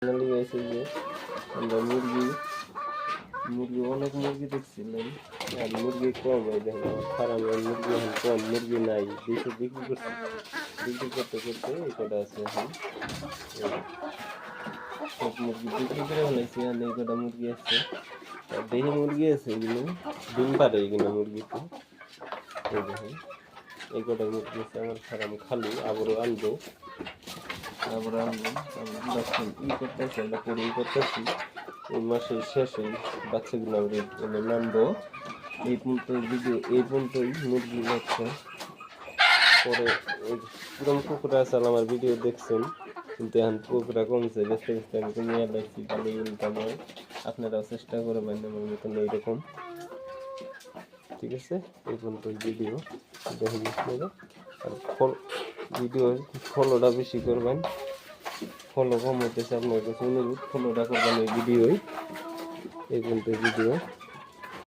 Finally গাইছে যে আমরা মুরগি অনেক মুরগি দেখছিলাম, আর মুরগি কম। এই দেখেন আমার ফার্মের মুরগি এখন কম, মুরগি নাই, দেশে বিক্রি করতে এই কটা আছে এখন। সব মুরগি বিক্রি করে ফেলাইছি, আর এই কটা মুরগি আছে, আর দেশি মুরগি আছে এগুলো ডিম পারে এগুলো মুরগিতে। এই দেখেন এই কটা মুরগি আছে আমার ফার্ম খালি, আবারও আনবো। ই করতেছি, আমরা কোডিং করতেছি, এই মাসের শেষে বাচ্চাগুলো আমরা এনে নামবো। এই পর্যন্ত ভিডিও, এই পর্যন্তই মুরগি বাচ্চা। পরে পুরম কুকুরা আছে, আমার ভিডিও দেখছেন, কিন্তু এখন কুকুরা কমছে, বেশি বেশি আমি কমিয়ে লাগছি, ভালো ইনকাম হয়। আপনারাও চেষ্টা করবেন আমার মতন এইরকম। ঠিক আছে, এই পর্যন্ত ভিডিও দেখেন আপনারা, আর ভিডিও ফলোটা বেশি করবেন। ফলো কম হইতেছে, আপনার কাছে অনুরোধ ফলোটা করবেন এই ভিডিওয়। এই পর্যন্ত ভিডিও।